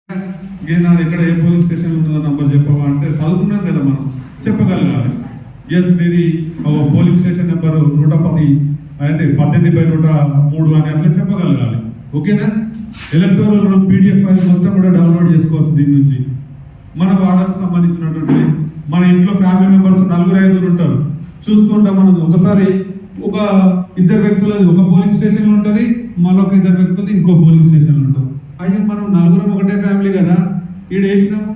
నాది ఎక్కడ ఏ polling station ఉంటుందో నంబర్ చెప్పవా అంటే చదువుకున్నాం కదా మనం చెప్పగలగాలి. ఎస్ మీది పోలింగ్ స్టేషన్ నెంబర్ 110 అంటే 18/103 అని అట్లా చెప్పగలగాలి. ఓకేనా? ఎలక్టోరల్ రోల్ PDF ఫైల్ మొత్తం కూడా డౌన్లోడ్ చేసుకోవచ్చు. దీని నుంచి మన వార్డుకు సంబంధించినటువంటి మన ఇంట్లో ఫ్యామిలీ మెంబర్స్ 4-5 ఉంటారు. చూస్తుంటాం మనం. ఒకసారి ఒక ఇద్దరు వ్యక్తులది ఒక పోలింగ్ స్టేషన్లో ఉంటుంది, మరొక ఇద్దరు వ్యక్తులది ఇంకో పోలింగ్ స్టేషన్లో ఉంటుంది. అయ్యో మనం 4 ఒకటే ఫ్యామిలీ కదా, ఈడ వేసినాము,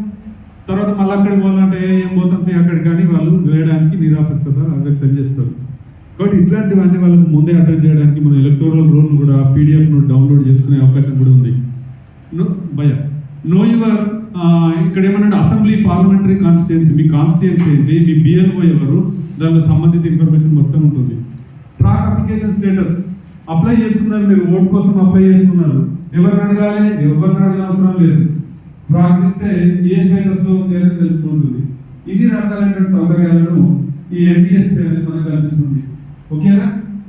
తర్వాత మళ్ళీ అక్కడికి పోవాలంటే ఏం పోతుంది అక్కడికి, కానీ వాళ్ళు వేయడానికి నిరాసక్తత వ్యక్తం చేస్తారు. కాబట్టి ఇట్లాంటివన్నీ వాళ్ళకి ముందే అటెండ్ చేయడానికి మన ఎలక్టోరల్ రోల్ కూడా PDF డౌన్లోడ్ చేసుకునే అవకాశం కూడా ఉంది. నో యువర్ ఇక్కడ ఏమన్నా అసెంబ్లీ పార్లమెంటరీ కాన్స్టిట్యున్సీ, మీ కాన్స్టిట్యున్సీ ఏంటి, మీ BLO ఎవరు, దానికి సంబంధిత ఇన్ఫర్మేషన్ మొత్తం ఉంటుంది. ట్రాక్ అప్లికేషన్ స్టేటస్, అప్లై చేసుకున్నారు, మీరు ఓట్ కోసం అప్లై చేసుకున్నారు, ఎవరిని అడగాలి, ఎవరిని అడగాల్సిన అవసరం లేదు. ట్రాక్ ఇస్తే ఏ స్టేటస్ లో తెలుసుకుంటుంది. ఇది రకాలైన సౌకర్యాలను ఈ NPSP అనేది మనకు కల్పిస్తుంది. ఓకేనా?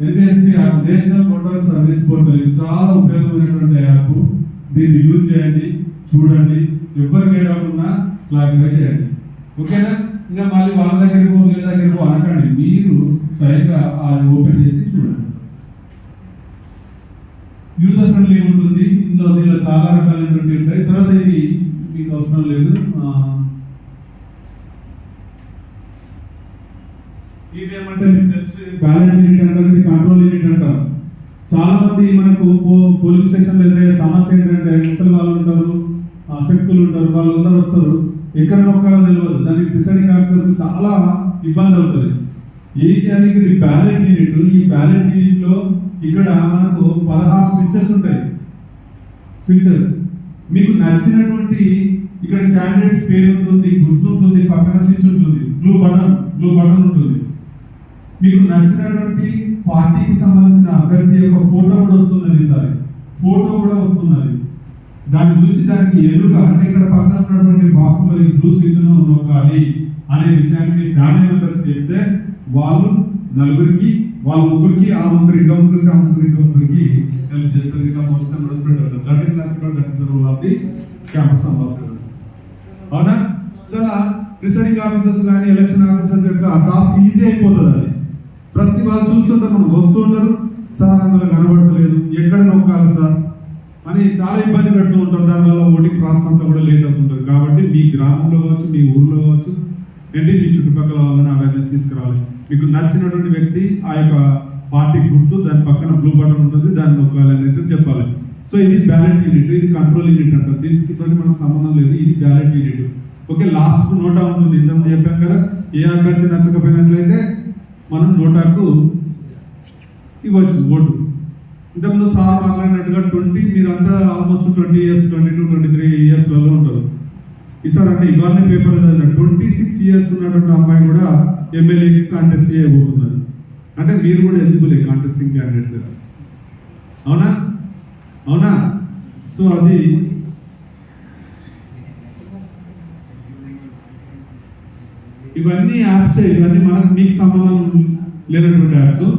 NPSP national voter service portal చాలా ఉపయోగమైనటువంటి యాప్. దీన్ని యూజ్ చేయండి, చూడండి, ఎవరికి ఏడవకుండా క్లారిఫై చేయండి. ఓకేనా? ఇంకా మళ్ళీ వాళ్ళ దగ్గరికి పో, వీళ్ళ దగ్గరికి పో అనకండి, మీరు స్వయంగా ఓపెన్ చేసి చూడండి. యూజర్ ఫ్రెండ్లీ ఉంటుంది. దీనిలో చాలా రకాలైనటువంటి ఉంటాయి. తర్వాత ఇది మీకు అవసరం లేదు. ఇది ఏమంటే మీకు తెలిసి బ్యాలెట్ యూనిట్ అంటారు, ఇది కంట్రోల్ యూనిట్ అంటారు. చాలా మంది మనకు పోలింగ్ స్టేషన్ ఎదురయ్యే సమస్య ఏంటంటే ముసలి వాళ్ళు ఉంటారు, శక్తులు ఉంటారు, వాళ్ళందరూ వస్తారు, ఎక్కడ నొక్కాలో తెలియదు. దానికి ప్రిసైడింగ్ ఆఫీసర్కి చాలా ఇబ్బంది అవుతుంది. ఇది బ్యాలెట్ యూనిట్. ఈ బ్యాలెట్ యూనిట్ లో ఇక్కడ మనకు 16 స్విచ్చెస్ ఉంటాయి. స్విచ్చెస్ మీకు నచ్చినటువంటి ఇక్కడ క్యాండిడేట్స్ పేరు ఉంటుంది, గుర్తు ఉంటుంది, పక్కన స్విచ్ ఉంటుంది, బ్లూ బటన్ ఉంటుంది. మీకు నచ్చినటువంటి పార్టీకి సంబంధించిన అభ్యర్థి యొక్క ఫోటో కూడా వస్తున్నది. ఈసారి ఫోటో కూడా వస్తున్నది. దాన్ని చూసి దానికి ఎదురుగా అంటే ఇక్కడ పక్కన ఉన్నటువంటి బాక్స్ లో ఈ బ్లూ స్విచ్ ను నొక్కాలి అనే విషయాన్ని ఫ్యామిలీ మెంబర్స్ చెప్తే వాళ్ళు 4కి, వాళ్ళ ముగ్గురికి, ఆ ముగ్గురు ఇంకో ముగ్గురికి, ఆ ముగ్గురు ఇంకో ముగ్గురికి హెల్ప్ చేస్తారు. ఇలా మొత్తం రెస్పెక్ట్ అవుతుంది. That is the rule of the campus ambassadors. అవునా? చాలా ప్రిసైడింగ్ ఆఫీసర్స్ కానీ ఎలక్షన్ ఆఫీసర్స్ యొక్క టాస్క్ ఈజీ అయిపోతుంది. అది ప్రతి వాళ్ళు చూస్తుంటే మనం వస్తుంటారు, సార్ అందులో కనబడతలేదు, ఎక్కడ నొక్కాలి సార్ అని చాలా ఇబ్బంది పెడుతూ ఉంటారు. దానివల్ల ఓటింగ్ ప్రాసెస్ అంతా కూడా లేట్ అవుతుంటుంది. కాబట్టి మీ గ్రామంలో కావచ్చు, మీ ఊర్లో కావచ్చు, ఏంటి మీ చుట్టుపక్కల వాళ్ళని అవేర్నెస్ తీసుకురావాలి. మీకు నచ్చినటువంటి వ్యక్తి ఆ యొక్క పార్టీ గుర్తు, దాని పక్కన బ్లూ బటన్ ఉంటుంది, దాన్ని నొక్కాలి అనేది చెప్పాలి. సో ఇది బ్యాలెట్ యూనిట్, ఇది కంట్రోల్ యూనిట్ అంటారు. దీనితో మనకు సంబంధం లేదు. ఇది బ్యాలెట్ యూనిట్. ఓకే, లాస్ట్ నోటా ఉంటుంది. ఇంతకుముందు చెప్పాం కదా, ఏ అభ్యర్థి నచ్చకపోయినట్లయితే మనం నోటాకు ఇవ్వచ్చు ఓటు. ఇంతకుముందు సార్ మాట్లాడినట్టుగా 20, మీరంతా ఆల్మోస్ట్ 20 years, 22, 23 years వల్ల ఉంటారు. ఈసారి అంటే ఇవాళ పేపర్ 26 years ఉన్నటువంటి అమ్మాయి కూడా ఎమ్మెల్యేకి కాంటెస్ట్ చేయబోతున్నారు. అంటే మీరు కూడా ఎలిజిబుల్ కాంటెస్టింగ్ క్యాండిడేట్స్. అవునా? సో అది ఇవన్నీ యాప్స్, ఇవన్నీ మనకు మీకు సంబంధం లేనటువంటి యాప్స్.